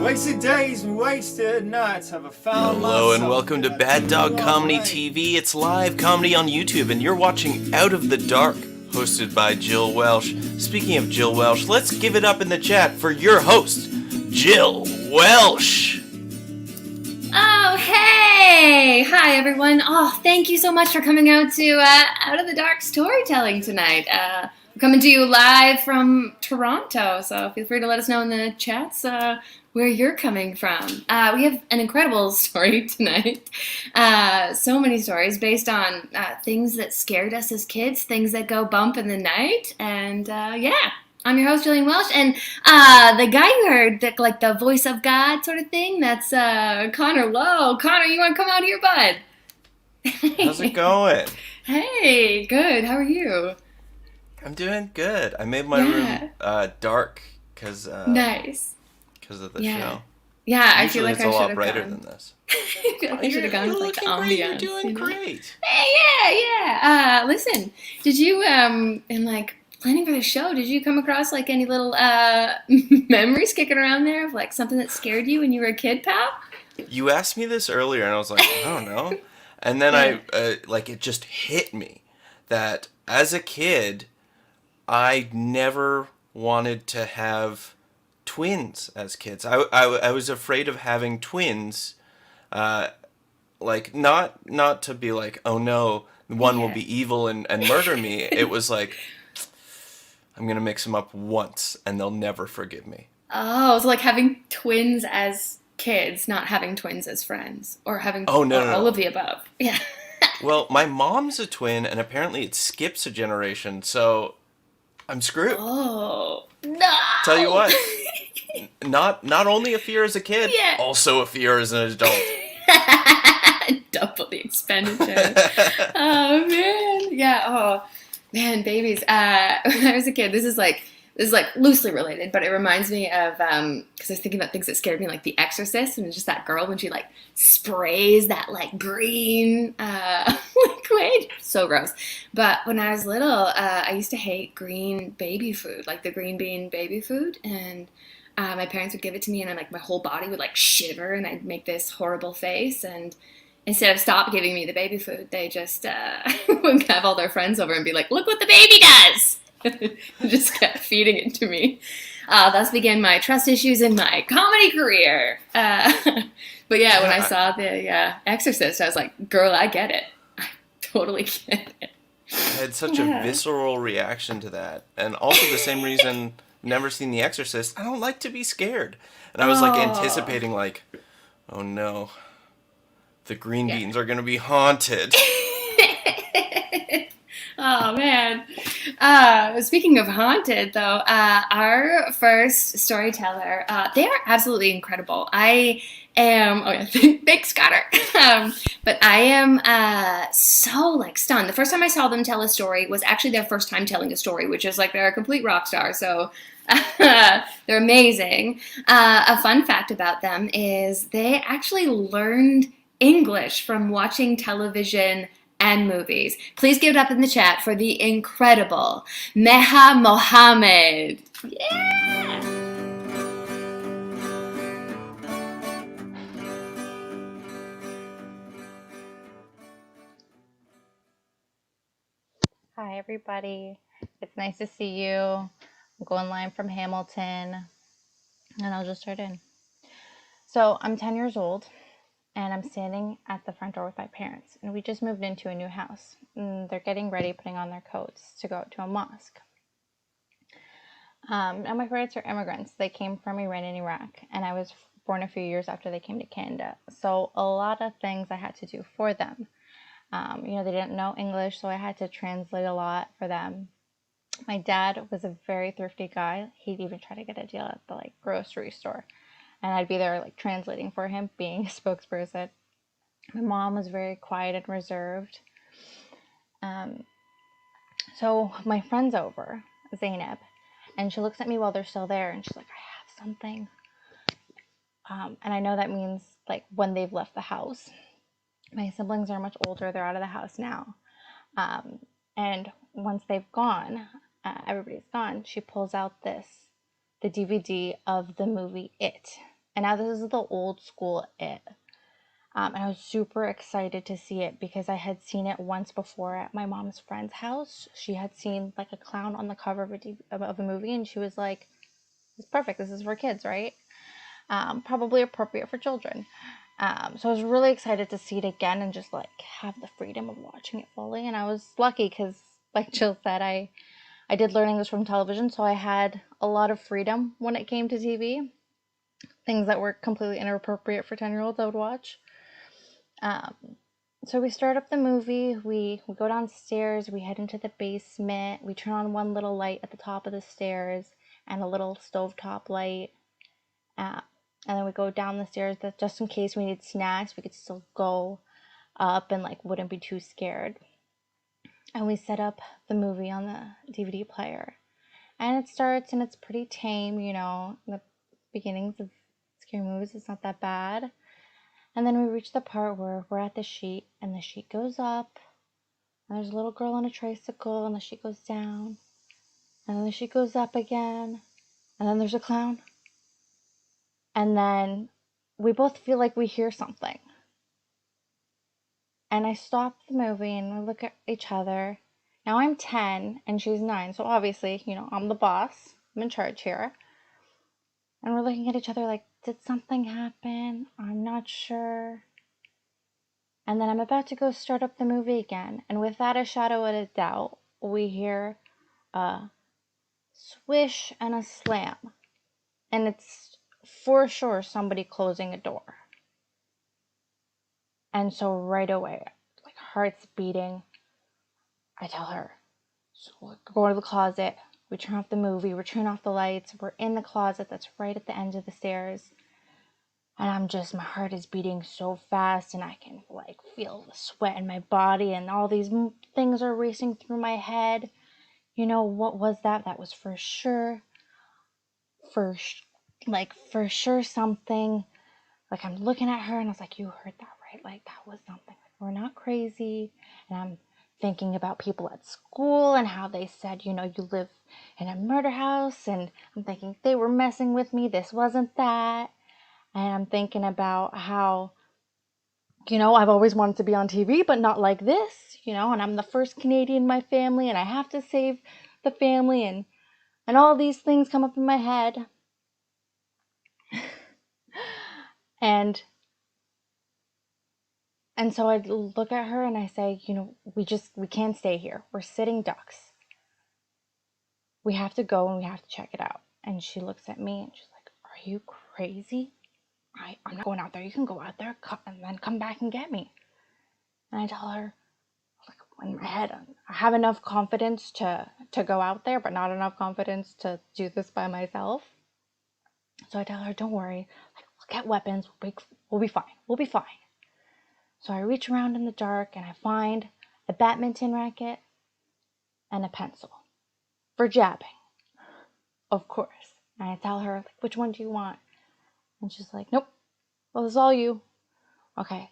Wasted days and wasted nights have I found Hello and welcome to Bad Dog Comedy TV. It's live comedy on YouTube and you're watching Out of the Dark, hosted by Jill Welsh. Speaking of Jill Welsh, let's give it up in the chat for your host, Jill Welsh. Oh, hey! Hi, everyone. Oh, thank you so much for coming out to Out of the Dark storytelling tonight. We're coming to you live from Toronto, so feel free to let us know in the chats where you're coming from. We have an incredible story tonight. So many stories based on things that scared us as kids, things that go bump in the night, and yeah. I'm your host, Jillian Welsh, and the guy you heard, like the voice of God sort of thing, that's Connor Lowe. Connor, you want to come out here, bud? How's it going? Hey, good. How are you? I'm doing good. I made my room dark because nice. Because of the show. Yeah, I feel like it's I a should lot have brighter gone. than this. I feel like I should have gone with like the ambiance. You're doing great. Hey, yeah. Listen, did you in like planning for the show, did you come across like any little memories kicking around there of like something that scared you when you were a kid, pal? You asked me this earlier and I was like, I don't know. And then I it just hit me that as a kid, I never wanted to have twins as kids. I was afraid of having twins, like not to be like, oh no, one will be evil and murder me. It was like, I'm gonna mix them up once and they'll never forgive me. Oh, so like having twins as kids, not having twins as friends, or having all of the above. Yeah. Well, my mom's a twin and apparently it skips a generation, so I'm screwed. Oh no! Tell you what, not only a fear as a kid, also a fear as an adult. Double the expenditure. Oh man, yeah. Oh man, babies. When I was a kid, this is like loosely related, but it reminds me of because I was thinking about things that scared me, like The Exorcist, and it's just that girl when she like sprays that like green liquid. So gross. But when I was little, I used to hate green baby food, like the green bean baby food, and my parents would give it to me, and like my whole body would like shiver, and I'd make this horrible face. And instead of stop giving me the baby food, they just would have all their friends over and be like, "Look what the baby does!" Just kept feeding it to me. Thus began my trust issues in my comedy career. But yeah, when I saw The Exorcist, I was like, "Girl, I get it. I totally get it." I had such a visceral reaction to that, and also the same reason. Never seen The Exorcist. I don't like to be scared. And I was like anticipating like, oh no, the green beans are going to be haunted. Oh man. Speaking of haunted though, our first storyteller, they are absolutely incredible. I am, thanks Connor. But I am so like stunned. The first time I saw them tell a story was actually their first time telling a story, which is like they're a complete rock star. So they're amazing. A fun fact about them is they actually learned English from watching television and movies. Please give it up in the chat for the incredible Meha Mohammed. Yeah! Hi, everybody. It's nice to see you. I'm going live from Hamilton, and I'll just start in. So I'm 10 years old, and I'm standing at the front door with my parents, and we just moved into a new house. And they're getting ready, putting on their coats to go to a mosque. And my parents are immigrants. They came from Iran and Iraq, and I was born a few years after they came to Canada. So a lot of things I had to do for them. They didn't know English, so I had to translate a lot for them. My dad was a very thrifty guy. He'd even try to get a deal at the like grocery store, and I'd be there like translating for him, being a spokesperson. My mom was very quiet and reserved. So my friend's over, Zainab, and she looks at me while they're still there, and she's like, "I have something." And I know that means like when they've left the house. My siblings are much older. They're out of the house now. And once they've gone, everybody's gone, she pulls out the DVD of the movie It. And now this is the old school It. And I was super excited to see it because I had seen it once before at my mom's friend's house. She had seen like a clown on the cover of a movie, and she was like, "It's perfect. This is for kids, right? Probably appropriate for children." So I was really excited to see it again and just like have the freedom of watching it fully. And I was lucky because, like Jill said, I did learn English from television, so I had a lot of freedom when it came to TV. Things that were completely inappropriate for 10-year-olds I would watch. So we start up the movie, we go downstairs, we head into the basement, we turn on one little light at the top of the stairs and a little stovetop light. And then we go down the stairs that just in case we need snacks, we could still go up and like wouldn't be too scared. And we set up the movie on the DVD player. And it starts and it's pretty tame, you know, the beginnings of scary movies, it's not that bad. And then we reach the part where we're at the sheet and the sheet goes up and there's a little girl on a tricycle and the sheet goes down and then the sheet goes up again and then there's a clown. And then we both feel like we hear something. And I stop the movie and we look at each other. Now I'm 10 and she's 9, so obviously, you know, I'm the boss. I'm in charge here. And we're looking at each other like, did something happen? I'm not sure. And then I'm about to go start up the movie again. And without a shadow of a doubt, we hear a swish and a slam. And it's for sure somebody closing a door. And so right away, like heart's beating, I tell her, so we're going to the closet. We turn off the movie. We turn off the lights. We're in the closet that's right at the end of the stairs. And my heart is beating so fast and I can like feel the sweat in my body and all these things are racing through my head. You know, what was that? That was for sure something. Like I'm looking at her and I was like, you heard that right? Like that was something. Like, we're not crazy. And I'm thinking about people at school and how they said, you know, you live in a murder house. And I'm thinking they were messing with me. This wasn't that. And I'm thinking about how, you know, I've always wanted to be on TV, but not like this, you know, and I'm the first Canadian in my family and I have to save the family and all these things come up in my head. and so I look at her and I say, you know, we can't stay here. We're sitting ducks. We have to go and we have to check it out. And she looks at me and she's like, are you crazy? I'm not going out there. You can go out there and then come back and get me. And I tell her, like in my head, I have enough confidence to go out there, but not enough confidence to do this by myself. So I tell her, don't worry. Like, we'll get weapons. We'll be fine. We'll be fine. So I reach around in the dark and I find a badminton racket and a pencil for jabbing, of course. And I tell her, like, which one do you want? And she's like, nope. Well, it's all you. Okay.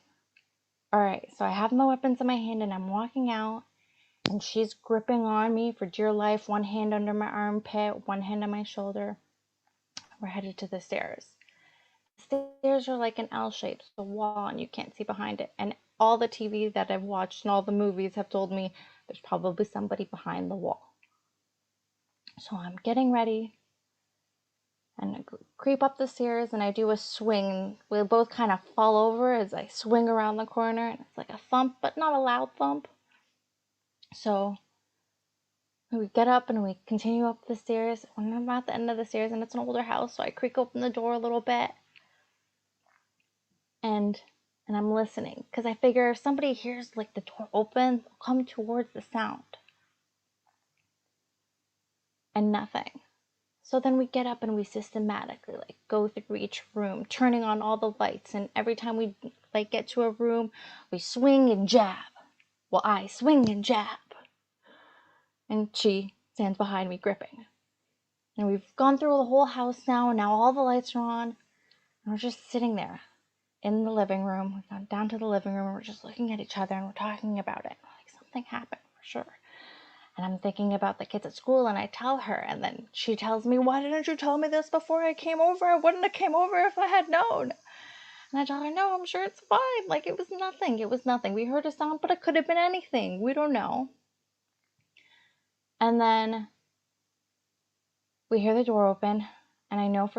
All right. So I have my weapons in my hand and I'm walking out and she's gripping on me for dear life. One hand under my armpit, one hand on my shoulder. We're headed to the stairs. The stairs are like an L shape, the wall, and you can't see behind it. And all the TV that I've watched and all the movies have told me there's probably somebody behind the wall. So I'm getting ready. And I creep up the stairs and I do a swing. We both kind of fall over as I swing around the corner. And it's like a thump, but not a loud thump. So we get up and we continue up the stairs. When I'm at the end of the stairs and it's an older house, so I creak open the door a little bit. And I'm listening. Because I figure if somebody hears like the door open, they'll come towards the sound. And nothing. So then we get up and we systematically like go through each room, turning on all the lights. And every time we like get to a room, we swing and jab. Well, I swing and jab. And she stands behind me gripping. And we've gone through the whole house now, and now all the lights are on. And we're just sitting there in the living room. We've gone down to the living room. And we're just looking at each other and we're talking about it. Like something happened for sure. And I'm thinking about the kids at school, and I tell her, and then she tells me, why didn't you tell me this before I came over? I wouldn't have came over if I had known. And I tell her, no, I'm sure it's fine. Like, it was nothing. It was nothing. We heard a sound, but it could have been anything. We don't know. And then we hear the door open, and I know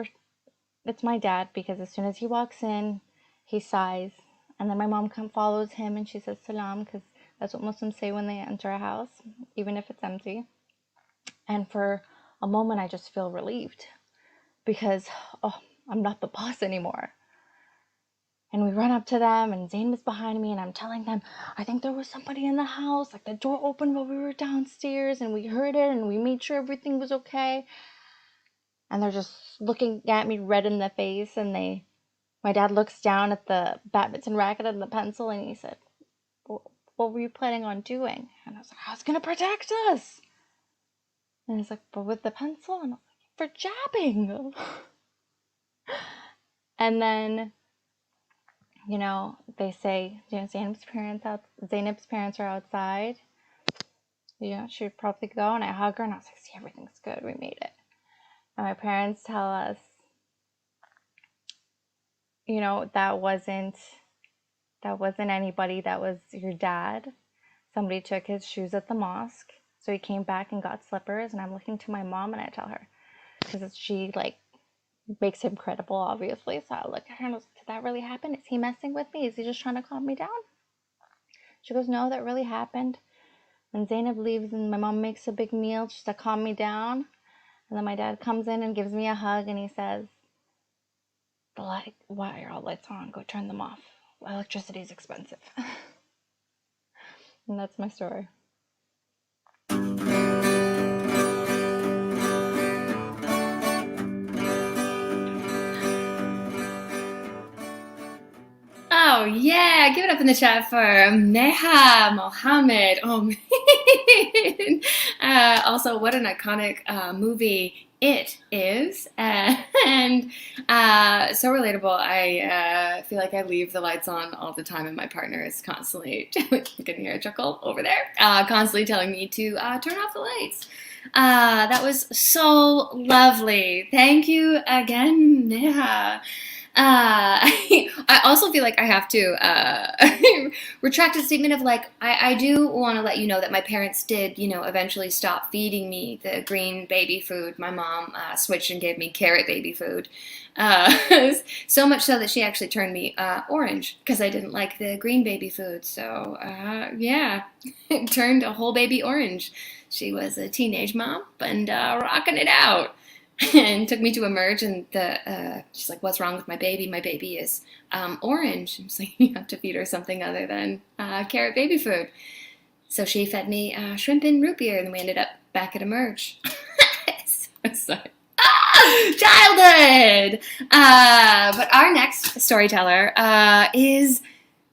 it's my dad, because as soon as he walks in, he sighs. And then my mom follows him, and she says salam, because that's what Muslims say when they enter a house, even if it's empty. And for a moment, I just feel relieved, because, I'm not the boss anymore. And we run up to them, and Zayn was behind me, and I'm telling them, I think there was somebody in the house. Like, the door opened while we were downstairs, and we heard it, and we made sure everything was okay. And they're just looking at me red in the face, and my dad looks down at the badminton racket and the pencil, and he said, what were you planning on doing? And I was like, I was going to protect us. And he's like, but with the pencil? And I was like, for jabbing. And then, they say, Zainab's parents are outside. She'd probably go, and I hug her, and I was like, see, everything's good. We made it. And my parents tell us, that wasn't anybody. That was your dad. Somebody took his shoes at the mosque. So he came back and got slippers, and I'm looking to my mom, and I tell her, because she, makes him credible, obviously. So I look at her and I was like, did that really happen? Is he messing with me? Is he just trying to calm me down? She goes, no, that really happened. And Zainab leaves, and my mom makes a big meal just to calm me down. And then my dad comes in and gives me a hug, and he says, why are all lights on? Go turn them off. Electricity is expensive. And that's my story. Oh, yeah. Give it up in the chat for Meha, Mohammed. Oh, man. Also, what an iconic movie it is. And so relatable. I feel like I leave the lights on all the time, and my partner is constantly, you can hear a chuckle over there, constantly telling me to turn off the lights. That was so lovely. Thank you again, Meha. I also feel like I have to retract a statement of I do want to let you know that my parents did, eventually stop feeding me the green baby food. My mom switched and gave me carrot baby food. So much so that she actually turned me orange because I didn't like the green baby food. So, yeah, it turned a whole baby orange. She was a teenage mom and rocking it out. And took me to Emerge, and she's like, what's wrong with my baby? My baby is orange. I'm like, you have to feed her something other than carrot baby food. So she fed me shrimp and root beer, and then we ended up back at Emerge. Childhood! But our next storyteller is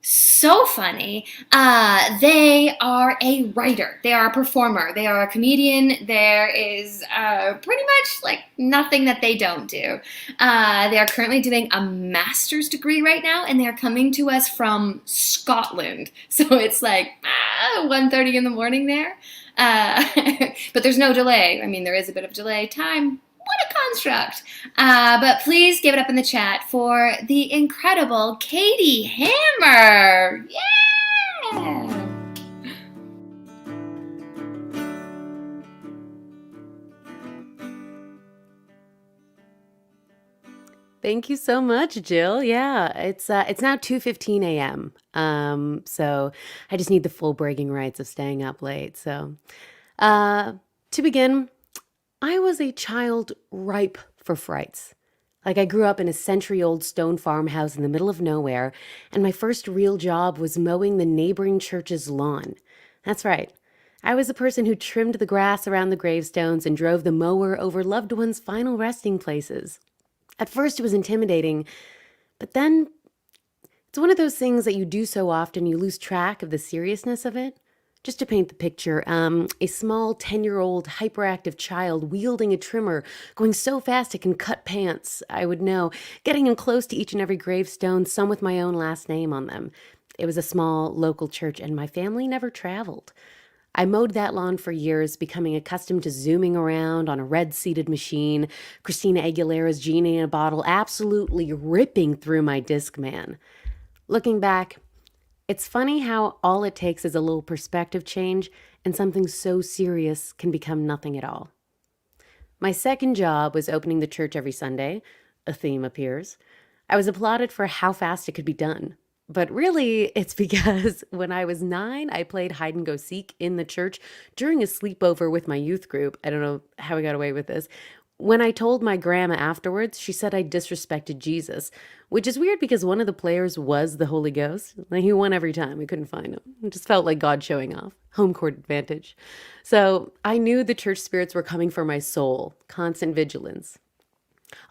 so funny. They are a writer. They are a performer. They are a comedian. There is pretty much nothing that they don't do. They are currently doing a master's degree right now, and they're coming to us from Scotland. So it's 1:30 in the morning there. But there's no delay. I mean, there is a bit of delay time. What a construct. But please give it up in the chat for the incredible Katie Hammer. Yeah! Thank you so much, Jill. Yeah, it's now 2:15 a.m. So I just need the full bragging rights of staying up late. So to begin, I was a child ripe for frights. I grew up in a century-old stone farmhouse in the middle of nowhere, and my first real job was mowing the neighboring church's lawn. That's right. I was the person who trimmed the grass around the gravestones and drove the mower over loved ones' final resting places. At first, it was intimidating, but then it's one of those things that you do so often you lose track of the seriousness of it. Just to paint the picture, a small 10-year-old hyperactive child wielding a trimmer, going so fast it can cut pants, I would know, getting in close to each and every gravestone, some with my own last name on them. It was a small local church, and my family never traveled. I mowed that lawn for years, becoming accustomed to zooming around on a red-seated machine, Christina Aguilera's Genie in a Bottle absolutely ripping through my Discman. Looking back, it's funny how all it takes is a little perspective change and something so serious can become nothing at all. My second job was opening the church every Sunday. A theme appears. I was applauded for how fast it could be done. But really, it's because when I was 9, I played hide and go seek in the church during a sleepover with my youth group. I don't know how I got away with this. When I told my grandma afterwards, she said I disrespected Jesus, which is weird because one of the players was the Holy Ghost. Like, he won every time. We couldn't find him. It just felt like God showing off. Home court advantage. So I knew the church spirits were coming for my soul. Constant vigilance.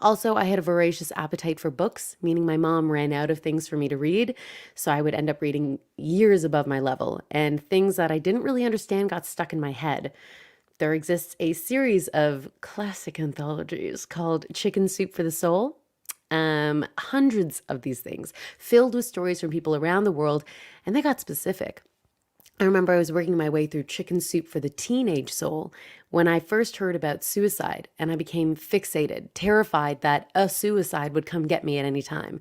Also, I had a voracious appetite for books, meaning my mom ran out of things for me to read, so I would end up reading years above my level, and things that I didn't really understand got stuck in my head. There exists a series of classic anthologies called Chicken Soup for the Soul. Hundreds of these things, filled with stories from people around the world, and they got specific. I remember I was working my way through Chicken Soup for the Teenage Soul when I first heard about suicide, and I became fixated, terrified that a suicide would come get me at any time.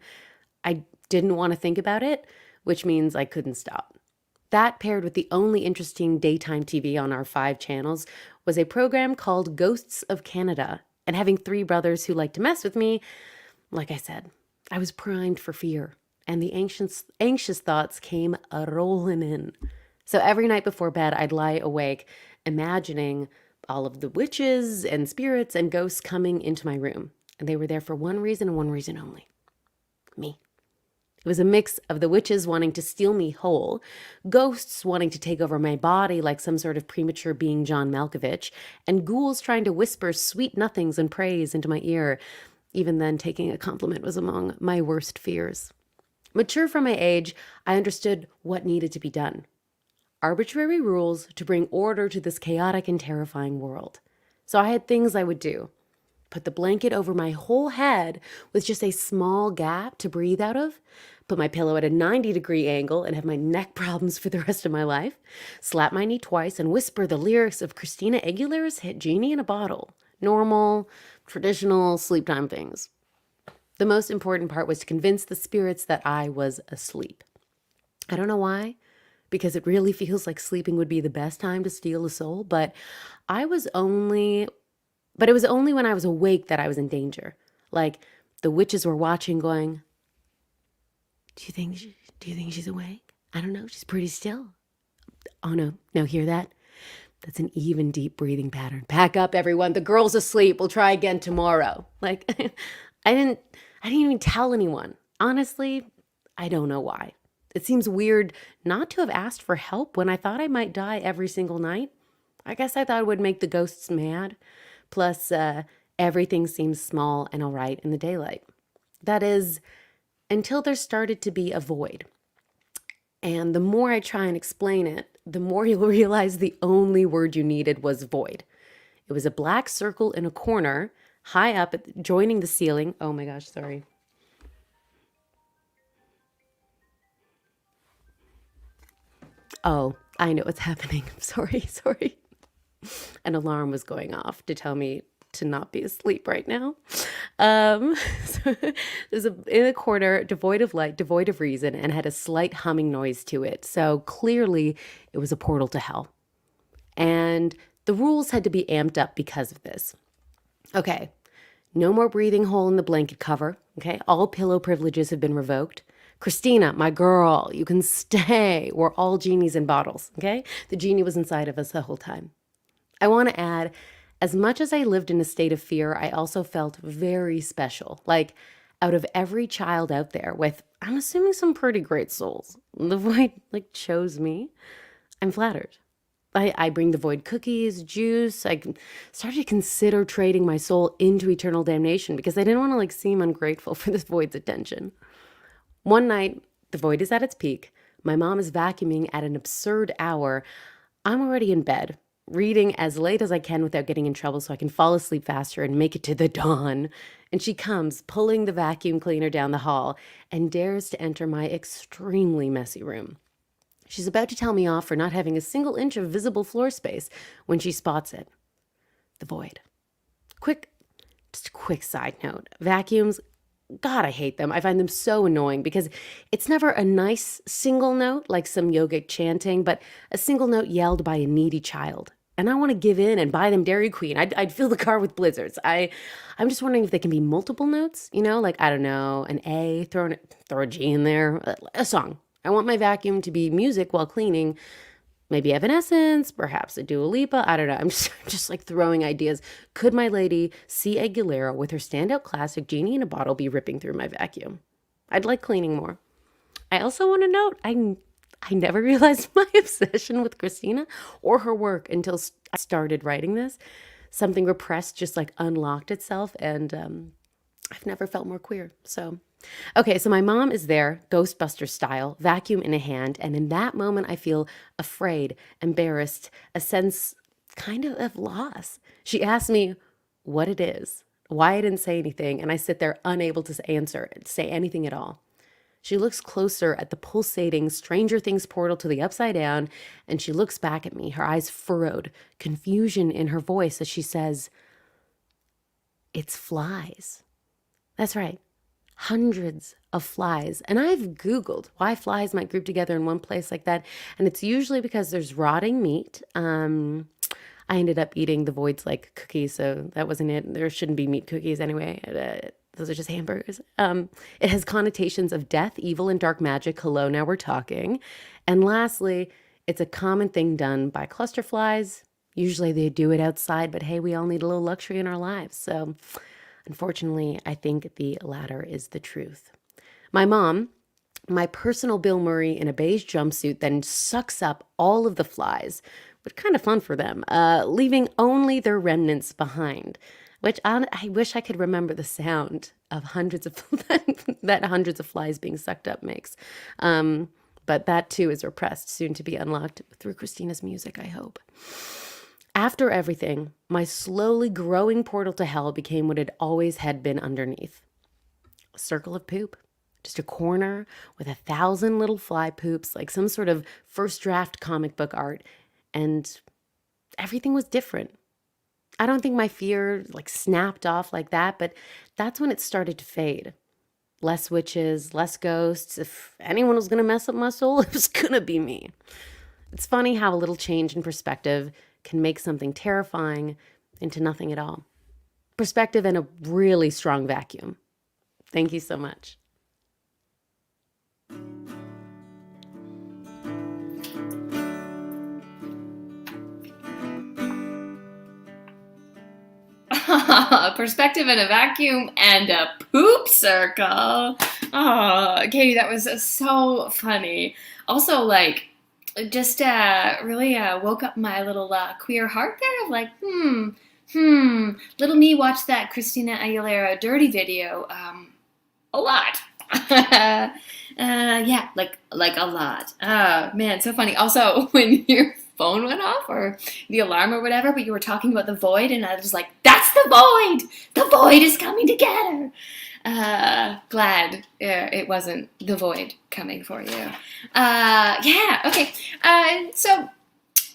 I didn't want to think about it, which means I couldn't stop. That, paired with the only interesting daytime TV on our 5 channels, was a program called Ghosts of Canada. And having 3 brothers who liked to mess with me, like I said, I was primed for fear. And the anxious thoughts came a-rolling in. So every night before bed, I'd lie awake, imagining all of the witches and spirits and ghosts coming into my room. And they were there for one reason and one reason only. Me. It was a mix of the witches wanting to steal me whole, ghosts wanting to take over my body like some sort of premature being John Malkovich, and ghouls trying to whisper sweet nothings and praise into my ear. Even then, taking a compliment was among my worst fears. Mature from my age, I understood what needed to be done. Arbitrary rules to bring order to this chaotic and terrifying world. So I had things I would do. Put the blanket over my whole head with just a small gap to breathe out of, put my pillow at a 90-degree angle and have my neck problems for the rest of my life, slap my knee twice and whisper the lyrics of Christina Aguilera's hit Genie in a Bottle. Normal, traditional sleep time things. The most important part was to convince the spirits that I was asleep. I don't know why, because it really feels like sleeping would be the best time to steal a soul, but it was only when I was awake that I was in danger. Like, the witches were watching going, do you think she's awake? I don't know, she's pretty still. Oh no, hear that? That's an even deep breathing pattern. Pack up, everyone, the girl's asleep, we'll try again tomorrow. Like, I didn't even tell anyone. Honestly, I don't know why. It seems weird not to have asked for help when I thought I might die every single night. I guess I thought it would make the ghosts mad. Plus, everything seems small and all right in the daylight. That is, until there started to be a void. And the more I try and explain it, the more you'll realize the only word you needed was void. It was a black circle in a corner, high up, joining the ceiling. Oh my gosh, sorry. Oh, I know what's happening. I'm sorry. An alarm was going off to tell me to not be asleep right now. So there's in a corner, devoid of light, devoid of reason, and had a slight humming noise to it. So clearly it was a portal to hell. And the rules had to be amped up because of this. Okay, no more breathing hole in the blanket cover. Okay, all pillow privileges have been revoked. Christina, my girl, you can stay. We're all genies in bottles, okay? The genie was inside of us the whole time. I want to add, as much as I lived in a state of fear, I also felt very special. Like, out of every child out there with, I'm assuming, some pretty great souls, the void, chose me. I'm flattered. I bring the void cookies, juice. I started to consider trading my soul into eternal damnation because I didn't want to, seem ungrateful for this void's attention. One night, the void is at its peak. My mom is vacuuming at an absurd hour. I'm already in bed, reading as late as I can without getting in trouble so I can fall asleep faster and make it to the dawn. And she comes, pulling the vacuum cleaner down the hall, and dares to enter my extremely messy room. She's about to tell me off for not having a single inch of visible floor space when she spots it. The void. Just a quick side note. Vacuums, God, I hate them. I find them so annoying because it's never a nice single note like some yogic chanting, but a single note yelled by a needy child. And I want to give in and buy them Dairy Queen. I'd fill the car with blizzards. I'm just wondering if they can be multiple notes, like, I don't know, an A, throw a G in there, a song. I want my vacuum to be music while cleaning. Maybe Evanescence, perhaps a Dua Lipa. I don't know. I'm just like throwing ideas. Could my lady see a Galore with her standout classic Genie in a Bottle be ripping through my vacuum? I'd like cleaning more. I also want to note, I never realized my obsession with Christina or her work until I started writing this. Something repressed just like unlocked itself, and I've never felt more queer. So my mom is there, Ghostbuster style, vacuum in a hand, and in that moment I feel afraid, embarrassed, a sense kind of loss. She asks me what it is, why I didn't say anything, and I sit there unable to say anything at all. She looks closer at the pulsating Stranger Things portal to the Upside Down, and she looks back at me, her eyes furrowed, confusion in her voice as she says, "It's flies." That's right. Hundreds of flies. And I've Googled why flies might group together in one place like that. And it's usually because there's rotting meat. I ended up eating the voids like cookies, so that wasn't it. There shouldn't be meat cookies anyway. Those are just hamburgers. It has connotations of death, evil, and dark magic. Hello, now we're talking. And lastly, it's a common thing done by cluster flies. Usually they do it outside, but hey, we all need a little luxury in our lives. So unfortunately, I think the latter is the truth. My mom, my personal Bill Murray in a beige jumpsuit, then sucks up all of the flies, but kind of fun for them, leaving only their remnants behind, which I wish I could remember the sound of hundreds of flies being sucked up makes. But that too is repressed, soon to be unlocked through Christina's music, I hope. After everything, my slowly growing portal to hell became what it always had been underneath. A circle of poop. Just a corner with 1,000 little fly poops, like some sort of first draft comic book art. And everything was different. I don't think my fear snapped off like that, but that's when it started to fade. Less witches, less ghosts. If anyone was going to mess up my soul, it was going to be me. It's funny how a little change in perspective can make something terrifying into nothing at all. Perspective and a really strong vacuum. Thank you so much. Perspective in a vacuum and a poop circle. Oh, Katie, that was so funny. Also, just really woke up my little queer heart there of little me watched that Christina Aguilera Dirty video a lot. Yeah, like a lot. Man, so funny. Also, when your phone went off or the alarm or whatever, but you were talking about the void, and I was like, that's the void! The void is coming together! Glad it wasn't the void coming for you. Yeah, okay. So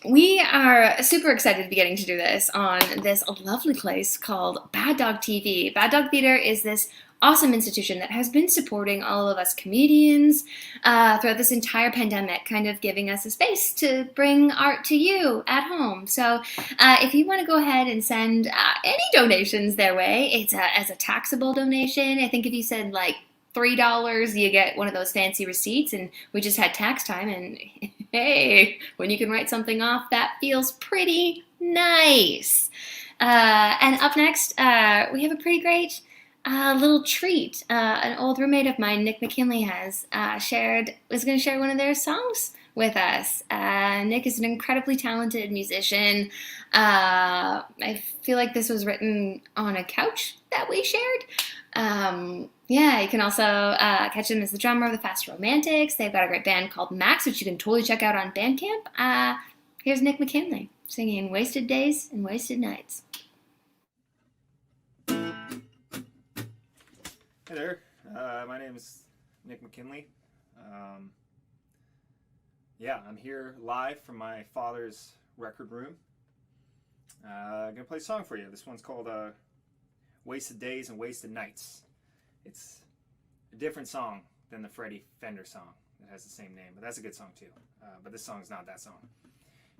we are super excited to be getting to do this on this lovely place called Bad Dog TV. Bad Dog Theater is this awesome institution that has been supporting all of us comedians throughout this entire pandemic, kind of giving us a space to bring art to you at home. So if you want to go ahead and send any donations their way, it's as a taxable donation. I think if you send $3, you get one of those fancy receipts, and we just had tax time, and hey, when you can write something off, that feels pretty nice. And up next, we have a pretty great little treat. An old roommate of mine, Nick McKinley, was going to share one of their songs with us. Nick is an incredibly talented musician. I feel like this was written on a couch that we shared. Yeah, you can also catch him as the drummer of the Fast Romantics. They've got a great band called Max, which you can totally check out on Bandcamp. Here's Nick McKinley singing Wasted Days and Wasted Nights. Hey there, my name is Nick McKinley. Yeah, I'm here live from my father's record room. I'm gonna play a song for you. This one's called Wasted Days and Wasted Nights. It's a different song than the Freddie Fender song that has the same name, but that's a good song too. But this song's not that song.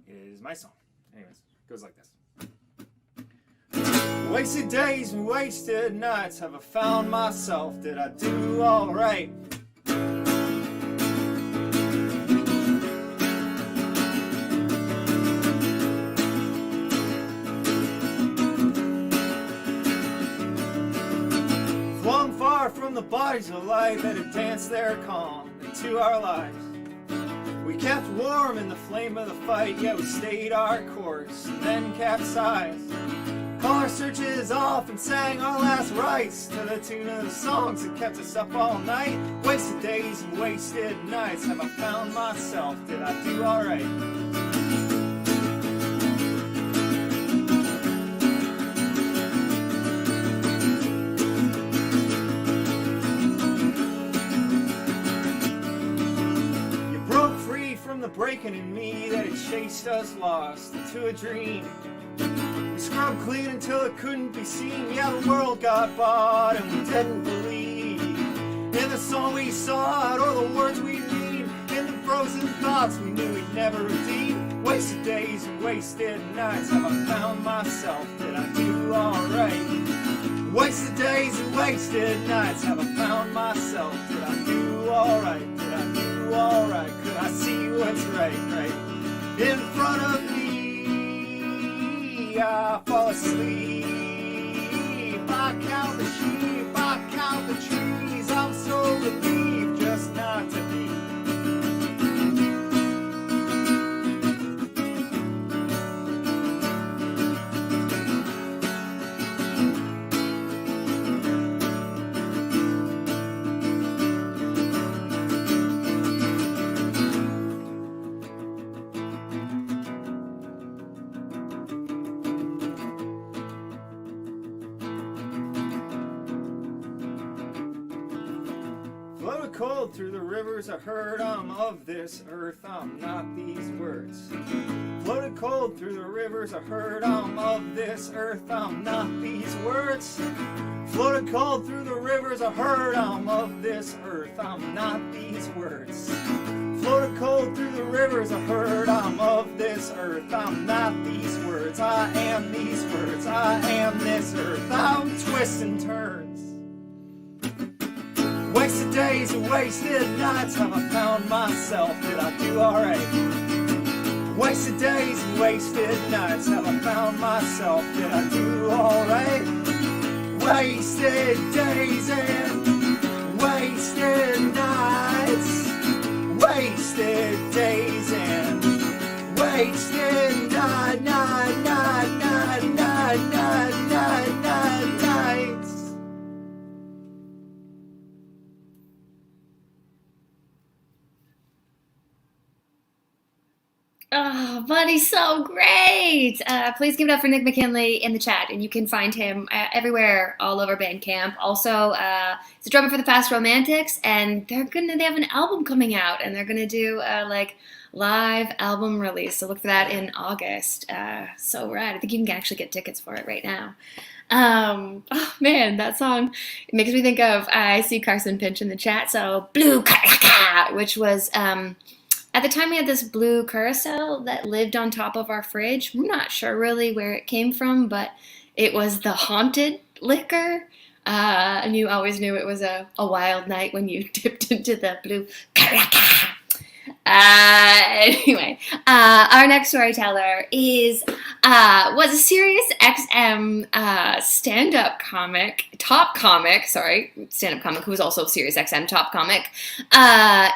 It is my song. Anyways, it goes like this. Wasted days and wasted nights, have I found myself? Did I do alright? Flung far from the bodies of life that had danced their calm into our lives. We kept warm in the flame of the fight, yet we stayed our course and then capsized. Called our searches off and sang our last rites to the tune of the songs that kept us up all night. Wasted days and wasted nights, have I found myself? Did I do alright? You broke free from the breaking in me that had chased us lost into a dream. We scrubbed clean until it couldn't be seen. Yeah, the world got bought and we didn't believe in the song we sought or the words we mean, in the frozen thoughts we knew we'd never redeem. Wasted days and wasted nights, have I found myself? Did I do alright? Wasted days and wasted nights, have I found myself? Did I do alright? Did I do alright? Could I see what's right in front of me? I fall asleep, I count the sheep, I count the trees. I'm so relieved just not to be. Floated cold through the rivers, I heard I'm of this earth, I'm not these words. Floated cold through the rivers, I heard I'm of this earth, I'm not these words. Floated cold through the rivers, I heard I'm of this earth, I'm not these words. Floated cold through the rivers, I heard I'm of this earth, I'm not these words. I am these words, I am this earth, I'm twists and turns. Wasted days and wasted nights, have I found myself? Did I do alright? Wasted days and wasted nights, have I found myself? Did I do alright? Wasted days and wasted nights, wasted days and wasted nights. Oh, buddy's so great. Please give it up for Nick McKinley in the chat, and you can find him everywhere, all over Bandcamp. Also, he's a drummer for the Fast Romantics, and they have an album coming out, and they're gonna do like live album release. So look for that in August. So rad. I think you can actually get tickets for it right now. Oh man, that song, it makes me think of, I see Carson Pinch in the chat, so Blue Caraca, which was at the time we had this blue curacao that lived on top of our fridge. We're not sure really where it came from, but it was the haunted liquor. And you always knew it was a wild night when you dipped into the blue caraca. Anyway, our next storyteller was a Sirius XM stand-up comic who was also Sirius XM top comic,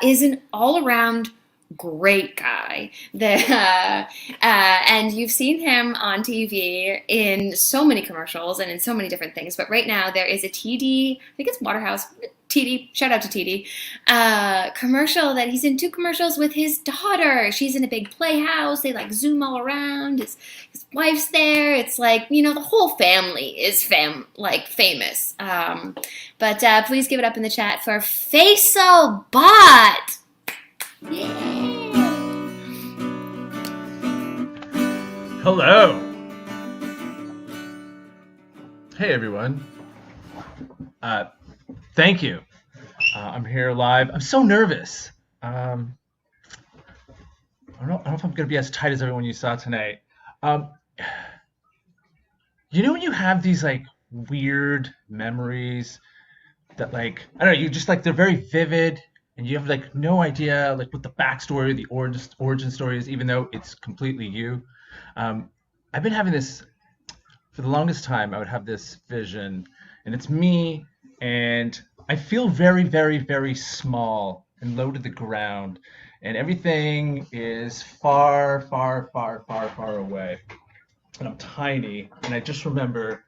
is an all-around great guy. And you've seen him on TV in so many commercials and in so many different things. But right now there is a TD, I think it's Waterhouse, TD, shout out to TD, commercial that he's in, 2 commercials with his daughter. She's in a big playhouse. They like zoom all around. His wife's there. It's like, you know, the whole family is famous. But please give it up in the chat for Faisal Bot. Yeah. Hello. Hey everyone. Thank you. I'm here live. I'm so nervous. I don't know if I'm gonna be as tight as everyone you saw tonight. Um, you know when you have these like weird memories that like I don't know, you just like they're very vivid and you have like no idea like what the backstory, the origin story is, even though it's completely you. I've been having this for the longest time. I would have this vision, and it's me, and I feel very, very, very small and low to the ground, and everything is far, far, far, far, far away, and I'm tiny, and I just remember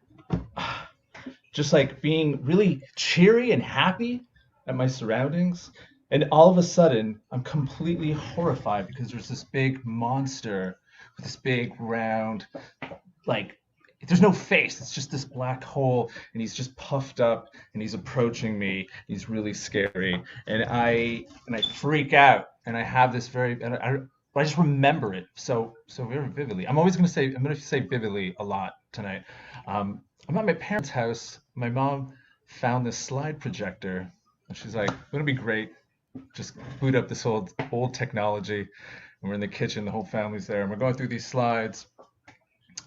just like being really cheery and happy at my surroundings. And all of a sudden, I'm completely horrified because there's this big monster with this big round, like, there's no face. It's just this black hole, and he's just puffed up, and he's approaching me. He's really scary, and I freak out, and I have this but I just remember it so very vividly. I'm gonna say vividly a lot tonight. I'm at my parents' house. My mom found this slide projector, and she's like, "Wouldn't it be great? Just boot up this old technology." And we're in the kitchen. The whole family's there, and we're going through these slides.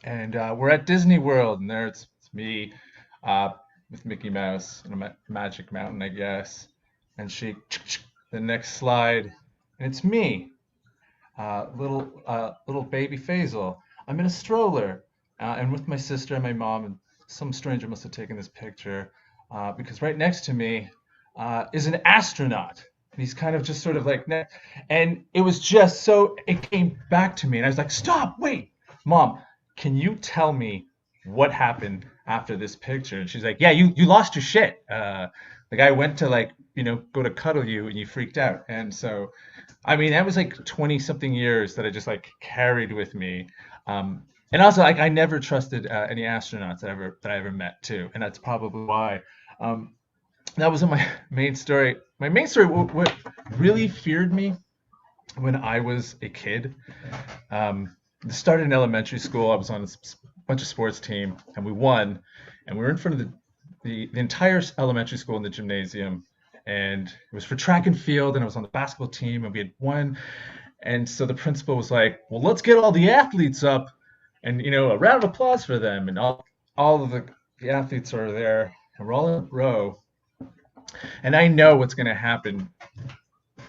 And we're at Disney World, and there it's me with Mickey Mouse, and I'm at Magic Mountain, I guess. And the next slide, and it's me, little baby Faisal. I'm in a stroller, and with my sister and my mom, and some stranger must have taken this picture, because right next to me is an astronaut. And he's kind of just sort of like, and it was just so, it came back to me, and I was like, stop, wait, Mom, can you tell me what happened after this picture? And she's like, yeah, you lost your shit. The guy went to like, go to cuddle you and you freaked out. And so, I mean, that was like 20 something years that I just like carried with me. And also like, I never trusted any astronauts that I ever met too. And that's probably why. That wasn't my main story. My main story, what really feared me when I was a kid, it started in elementary school. I was on a bunch of sports team, and we won, and we were in front of the entire elementary school in the gymnasium, and it was for track and field, and I was on the basketball team, and we had won. And so the principal was like, well, let's get all the athletes up, and a round of applause for them. And all of the athletes are there, and we're all in a row, and I know what's going to happen.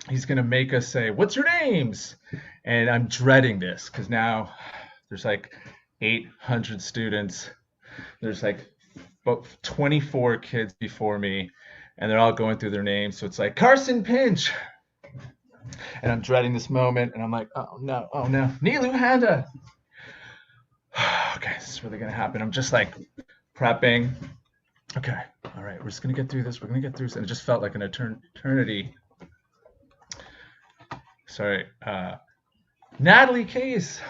He's going to make us say, what's your names? And I'm dreading this because now there's like 800 students. There's like about 24 kids before me, and they're all going through their names. So it's like, Carson Pinch. And I'm dreading this moment, and I'm like, oh no. Nilu Handa. Okay, this is really going to happen. I'm just like prepping. Okay, all right, we're just going to get through this. We're going to get through this. And it just felt like an eternity. Sorry, Natalie Case.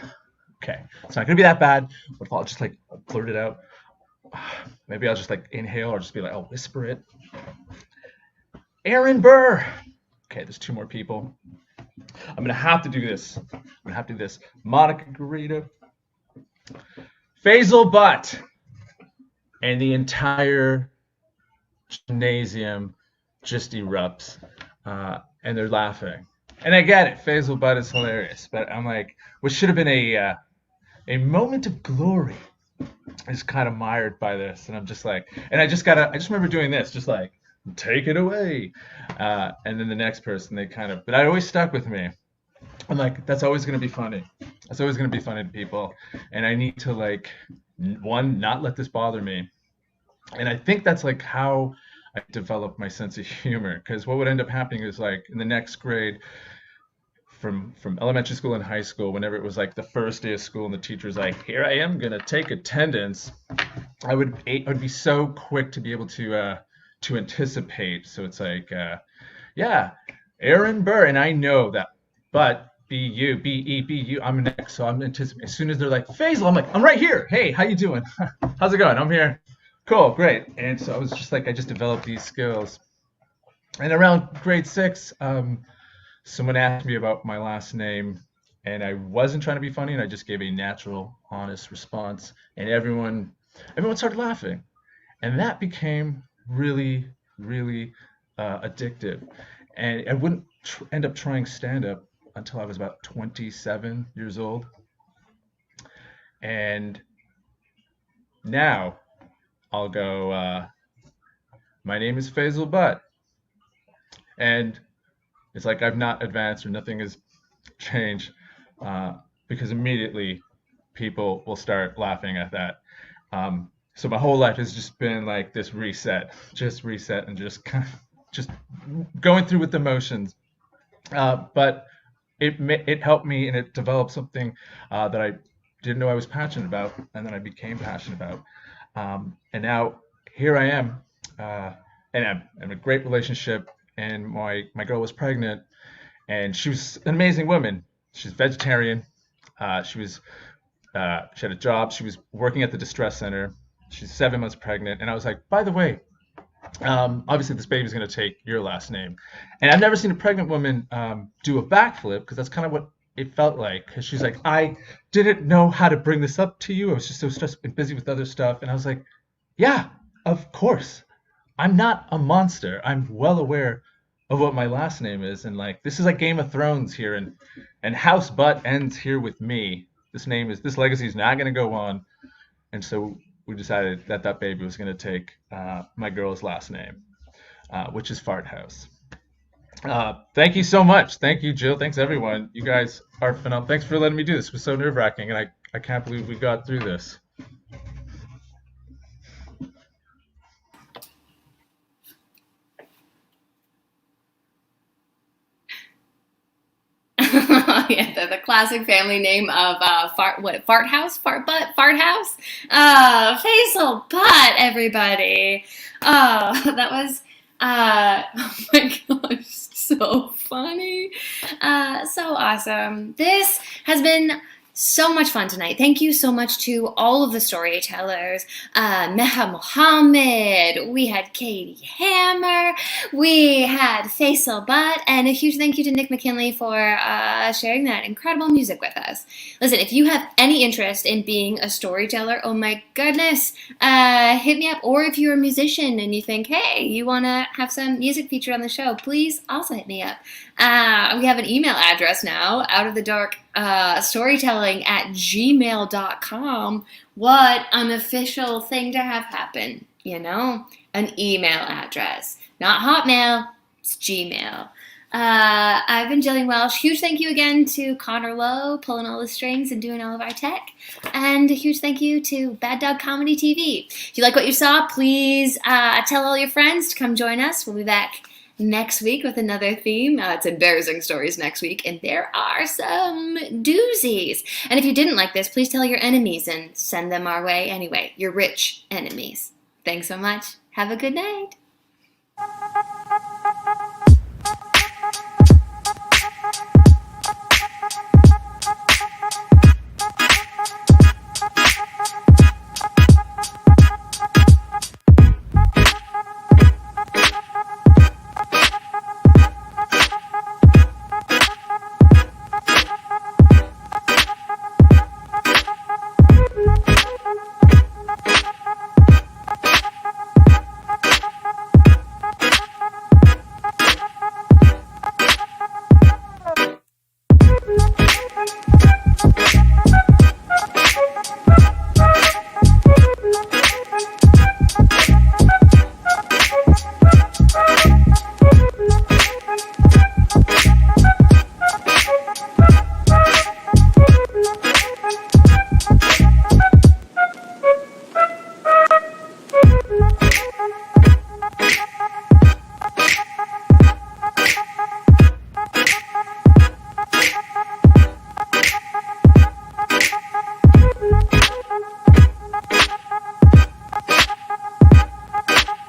Okay, it's not gonna be that bad. What if I'll just like blurt it out? Maybe I'll just like inhale or just be like, I'll whisper it. Aaron Burr. Okay, there's 2 more people. I'm gonna have to do this. Monica Garrido. Faisal Butt. And the entire gymnasium just erupts, and they're laughing. And I get it, Faisal Butt is hilarious, but I'm like, what should have been a moment of glory is kind of mired by this, and I'm just like, and I just remember doing this, just like, take it away, and then the next person, but it always stuck with me. I'm like, that's always going to be funny. That's always going to be funny to people, and I need to like, one, not let this bother me, and I think that's like how I developed my sense of humor, because what would end up happening is like in the next grade, from elementary school and high school, whenever it was like the first day of school and the teacher's like, here I am gonna take attendance, I would be so quick to be able to anticipate. So it's like, yeah, Aaron Burr, and I know that, but B-U, I'm next, so I'm anticipating. As soon as they're like, Faisal, I'm like, I'm right here. Hey, how you doing? How's it going? I'm here. Cool, great. And so I was just like, I just developed these skills. And around grade 6, someone asked me about my last name, and I wasn't trying to be funny, and I just gave a natural, honest response, and everyone started laughing, and that became really, really addictive. And I wouldn't end up trying stand up until I was about 27 years old, and now I'll go. My name is Faisal Butt, and it's like I've not advanced or nothing has changed, because immediately people will start laughing at that. So my whole life has just been like this reset, and just kind of just going through with the motions. But it helped me, and it developed something that I didn't know I was passionate about, and then I became passionate about. And now here I am, and I'm in a great relationship. And my girl was pregnant, and she was an amazing woman. She's vegetarian. She had a job. She was working at the distress center. She's 7 months pregnant, and I was like, by the way, obviously this baby's going to take your last name. And I've never seen a pregnant woman do a backflip, because that's kind of what it felt like. Because she's like, I didn't know how to bring this up to you. I was just so stressed and busy with other stuff. And I was like, yeah, of course. I'm not a monster. I'm well aware of what my last name is. And like, this is like Game of Thrones here, and House Butt ends here with me. This legacy is not going to go on. And so we decided that baby was going to take my girl's last name, which is Fart House. Thank you so much. Thank you, Jill. Thanks, everyone. You guys are phenomenal. Thanks for letting me do this. It was so nerve-wracking, and I can't believe we got through this. Yeah, the classic family name of Fart House, Fart Butt, Fart House. Faisal Butt, everybody. That was oh my gosh, so funny, so awesome. This has been so much fun tonight. Thank you so much to all of the storytellers. Meha Mohammed, we had Katie Hammer, we had Faisal Butt, and a huge thank you to Nick McKinley for sharing that incredible music with us. Listen, if you have any interest in being a storyteller, oh my goodness, hit me up. Or if you're a musician and you think, hey, you want to have some music featured on the show, please also hit me up. We have an email address now, outofthedark storytelling@gmail.com. What an official thing to have happen, an email address. Not Hotmail, it's Gmail. I've been Jillian Welsh. Huge thank you again to Connor Lowe, pulling all the strings and doing all of our tech. And a huge thank you to Bad Dog Comedy TV. If you like what you saw, please tell all your friends to come join us. We'll be back next week with another theme. It's embarrassing stories next week, and there are some doozies. And if you didn't like this, please tell your enemies and send them our way anyway. Your rich enemies. Thanks so much. Have a good night.